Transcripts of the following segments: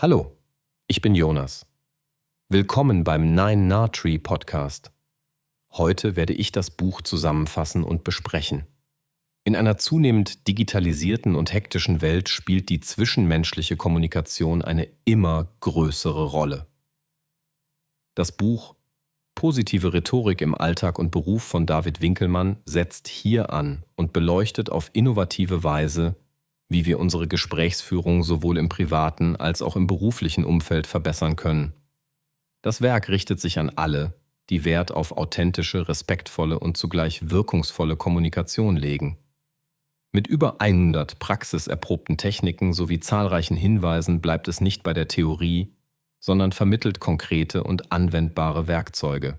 Hallo, ich bin Jonas. Willkommen beim Nine Nah Tree Podcast. Heute werde ich das Buch zusammenfassen und besprechen. In einer zunehmend digitalisierten und hektischen Welt spielt die zwischenmenschliche Kommunikation eine immer größere Rolle. Das Buch Positive Rhetorik im Alltag und Beruf von David Winkelmann setzt hier an und beleuchtet auf innovative Weise, wie wir unsere Gesprächsführung sowohl im privaten als auch im beruflichen Umfeld verbessern können. Das Werk richtet sich an alle, die Wert auf authentische, respektvolle und zugleich wirkungsvolle Kommunikation legen. Mit über 100 praxiserprobten Techniken sowie zahlreichen Hinweisen bleibt es nicht bei der Theorie, sondern vermittelt konkrete und anwendbare Werkzeuge.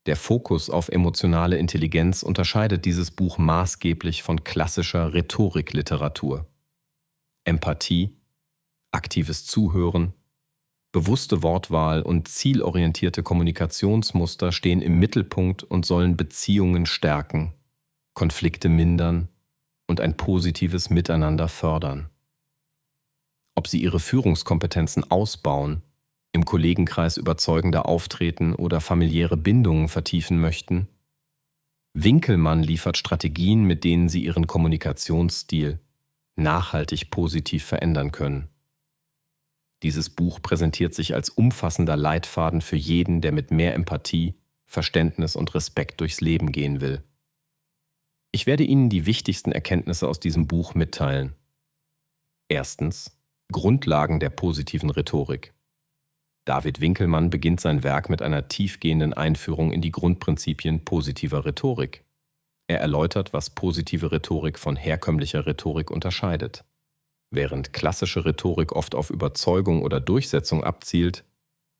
Der Fokus auf emotionale Intelligenz unterscheidet dieses Buch maßgeblich von klassischer Rhetorikliteratur. Empathie, aktives Zuhören, bewusste Wortwahl und zielorientierte Kommunikationsmuster stehen im Mittelpunkt und sollen Beziehungen stärken, Konflikte mindern und ein positives Miteinander fördern. Ob Sie Ihre Führungskompetenzen ausbauen, im Kollegenkreis überzeugender auftreten oder familiäre Bindungen vertiefen möchten, Winkelmann liefert Strategien, mit denen Sie Ihren Kommunikationsstil nachhaltig positiv verändern können. Dieses Buch präsentiert sich als umfassender Leitfaden für jeden, der mit mehr Empathie, Verständnis und Respekt durchs Leben gehen will. Ich werde Ihnen die wichtigsten Erkenntnisse aus diesem Buch mitteilen. Erstens: Grundlagen der positiven Rhetorik. David Winkelmann beginnt sein Werk mit einer tiefgehenden Einführung in die Grundprinzipien positiver Rhetorik. Er erläutert, was positive Rhetorik von herkömmlicher Rhetorik unterscheidet. Während klassische Rhetorik oft auf Überzeugung oder Durchsetzung abzielt,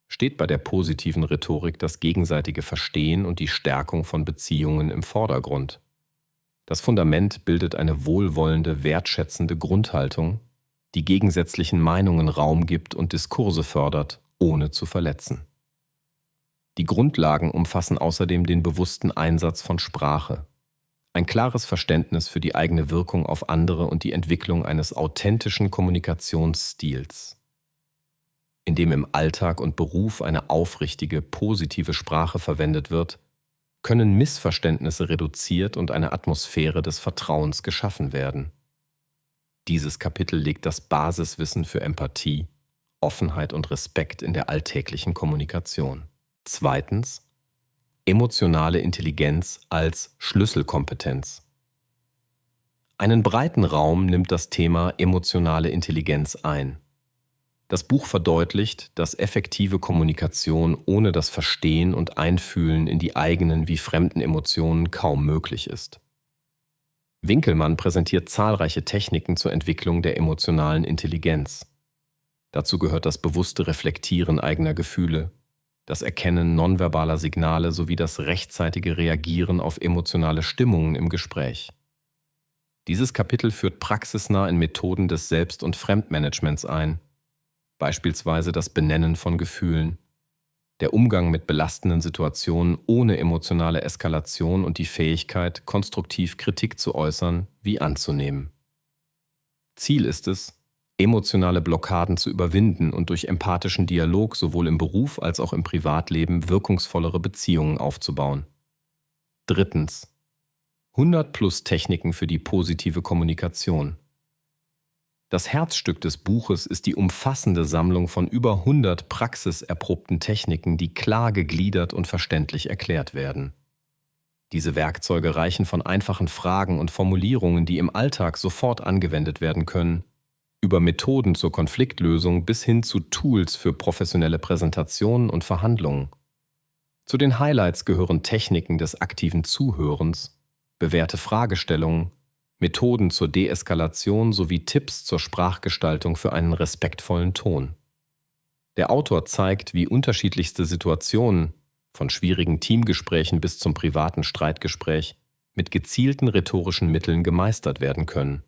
steht bei der positiven Rhetorik das gegenseitige Verstehen und die Stärkung von Beziehungen im Vordergrund. Das Fundament bildet eine wohlwollende, wertschätzende Grundhaltung, die gegensätzlichen Meinungen Raum gibt und Diskurse fördert, ohne zu verletzen. Die Grundlagen umfassen außerdem den bewussten Einsatz von Sprache, ein klares Verständnis für die eigene Wirkung auf andere und die Entwicklung eines authentischen Kommunikationsstils. Indem im Alltag und Beruf eine aufrichtige, positive Sprache verwendet wird, können Missverständnisse reduziert und eine Atmosphäre des Vertrauens geschaffen werden. Dieses Kapitel legt das Basiswissen für Empathie, Offenheit und Respekt in der alltäglichen Kommunikation. Zweitens: Emotionale Intelligenz als Schlüsselkompetenz. Einen breiten Raum nimmt das Thema emotionale Intelligenz ein. Das Buch verdeutlicht, dass effektive Kommunikation ohne das Verstehen und Einfühlen in die eigenen wie fremden Emotionen kaum möglich ist. Winkelmann präsentiert zahlreiche Techniken zur Entwicklung der emotionalen Intelligenz. Dazu gehört das bewusste Reflektieren eigener Gefühle, das Erkennen nonverbaler Signale sowie das rechtzeitige Reagieren auf emotionale Stimmungen im Gespräch. Dieses Kapitel führt praxisnah in Methoden des Selbst- und Fremdmanagements ein, beispielsweise das Benennen von Gefühlen, der Umgang mit belastenden Situationen ohne emotionale Eskalation und die Fähigkeit, konstruktiv Kritik zu äußern wie anzunehmen. Ziel ist es, emotionale Blockaden zu überwinden und durch empathischen Dialog sowohl im Beruf als auch im Privatleben wirkungsvollere Beziehungen aufzubauen. Drittens: 100+ Techniken für die positive Kommunikation. Das Herzstück des Buches ist die umfassende Sammlung von über 100 praxiserprobten Techniken, die klar gegliedert und verständlich erklärt werden. Diese Werkzeuge reichen von einfachen Fragen und Formulierungen, die im Alltag sofort angewendet werden können, über Methoden zur Konfliktlösung bis hin zu Tools für professionelle Präsentationen und Verhandlungen. Zu den Highlights gehören Techniken des aktiven Zuhörens, bewährte Fragestellungen, Methoden zur Deeskalation sowie Tipps zur Sprachgestaltung für einen respektvollen Ton. Der Autor zeigt, wie unterschiedlichste Situationen, von schwierigen Teamgesprächen bis zum privaten Streitgespräch, mit gezielten rhetorischen Mitteln gemeistert werden können.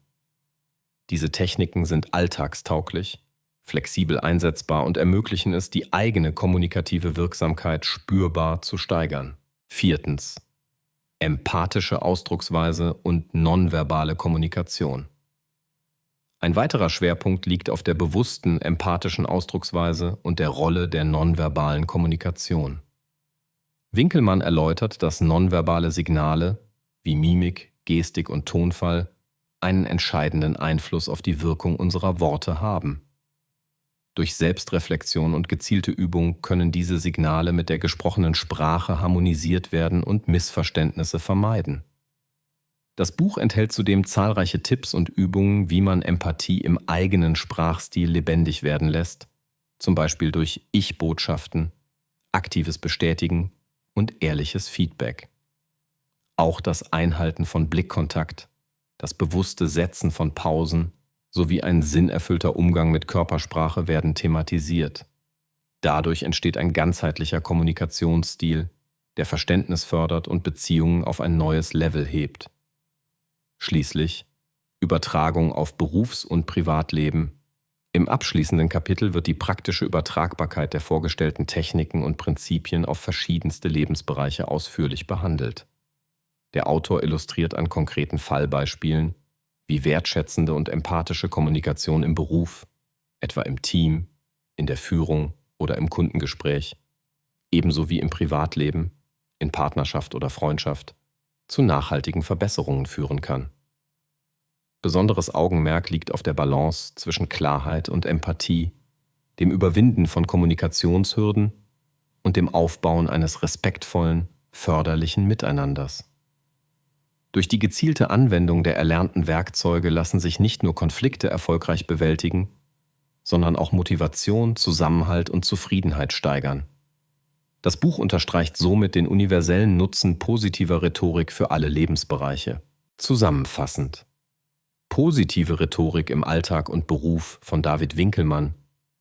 Diese Techniken sind alltagstauglich, flexibel einsetzbar und ermöglichen es, die eigene kommunikative Wirksamkeit spürbar zu steigern. Viertens: Empathische Ausdrucksweise und nonverbale Kommunikation. Ein weiterer Schwerpunkt liegt auf der bewussten, empathischen Ausdrucksweise und der Rolle der nonverbalen Kommunikation. Winkelmann erläutert, dass nonverbale Signale wie Mimik, Gestik und Tonfall einen entscheidenden Einfluss auf die Wirkung unserer Worte haben. Durch Selbstreflexion und gezielte Übung können diese Signale mit der gesprochenen Sprache harmonisiert werden und Missverständnisse vermeiden. Das Buch enthält zudem zahlreiche Tipps und Übungen, wie man Empathie im eigenen Sprachstil lebendig werden lässt, zum Beispiel durch Ich-Botschaften, aktives Bestätigen und ehrliches Feedback. Auch das Einhalten von Blickkontakt, das bewusste Setzen von Pausen sowie ein sinnerfüllter Umgang mit Körpersprache werden thematisiert. Dadurch entsteht ein ganzheitlicher Kommunikationsstil, der Verständnis fördert und Beziehungen auf ein neues Level hebt. Schließlich Übertragung auf Berufs- und Privatleben. Im abschließenden Kapitel wird die praktische Übertragbarkeit der vorgestellten Techniken und Prinzipien auf verschiedenste Lebensbereiche ausführlich behandelt. Der Autor illustriert an konkreten Fallbeispielen, wie wertschätzende und empathische Kommunikation im Beruf, etwa im Team, in der Führung oder im Kundengespräch, ebenso wie im Privatleben, in Partnerschaft oder Freundschaft, zu nachhaltigen Verbesserungen führen kann. Besonderes Augenmerk liegt auf der Balance zwischen Klarheit und Empathie, dem Überwinden von Kommunikationshürden und dem Aufbauen eines respektvollen, förderlichen Miteinanders. Durch die gezielte Anwendung der erlernten Werkzeuge lassen sich nicht nur Konflikte erfolgreich bewältigen, sondern auch Motivation, Zusammenhalt und Zufriedenheit steigern. Das Buch unterstreicht somit den universellen Nutzen positiver Rhetorik für alle Lebensbereiche. Zusammenfassend: Positive Rhetorik im Alltag und Beruf von David Winkelmann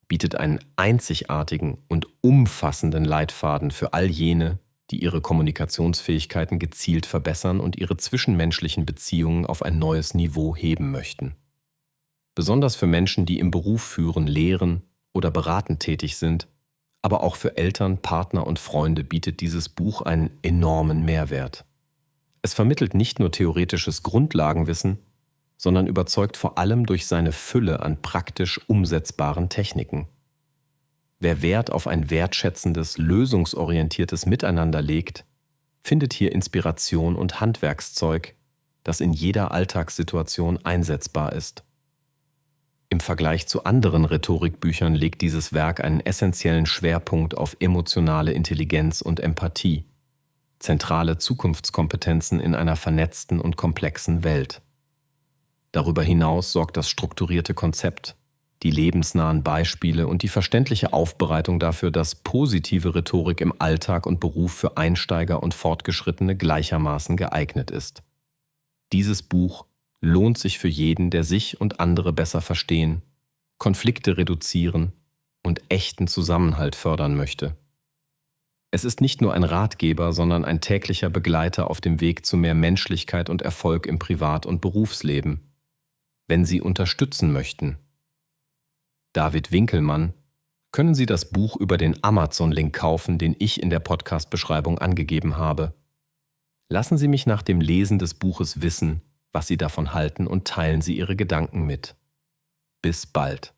bietet einen einzigartigen und umfassenden Leitfaden für all jene, die ihre Kommunikationsfähigkeiten gezielt verbessern und ihre zwischenmenschlichen Beziehungen auf ein neues Niveau heben möchten. Besonders für Menschen, die im Beruf führen, lehren oder beratend tätig sind, aber auch für Eltern, Partner und Freunde bietet dieses Buch einen enormen Mehrwert. Es vermittelt nicht nur theoretisches Grundlagenwissen, sondern überzeugt vor allem durch seine Fülle an praktisch umsetzbaren Techniken. Wer Wert auf ein wertschätzendes, lösungsorientiertes Miteinander legt, findet hier Inspiration und Handwerkszeug, das in jeder Alltagssituation einsetzbar ist. Im Vergleich zu anderen Rhetorikbüchern legt dieses Werk einen essentiellen Schwerpunkt auf emotionale Intelligenz und Empathie, zentrale Zukunftskompetenzen in einer vernetzten und komplexen Welt. Darüber hinaus sorgt das strukturierte Konzept, die lebensnahen Beispiele und die verständliche Aufbereitung dafür, dass positive Rhetorik im Alltag und Beruf für Einsteiger und Fortgeschrittene gleichermaßen geeignet ist. Dieses Buch lohnt sich für jeden, der sich und andere besser verstehen, Konflikte reduzieren und echten Zusammenhalt fördern möchte. Es ist nicht nur ein Ratgeber, sondern ein täglicher Begleiter auf dem Weg zu mehr Menschlichkeit und Erfolg im Privat- und Berufsleben. Wenn Sie unterstützen möchten David Winkelmann, können Sie das Buch über den Amazon-Link kaufen, den ich in der Podcast-Beschreibung angegeben habe. Lassen Sie mich nach dem Lesen des Buches wissen, was Sie davon halten, und teilen Sie Ihre Gedanken mit. Bis bald.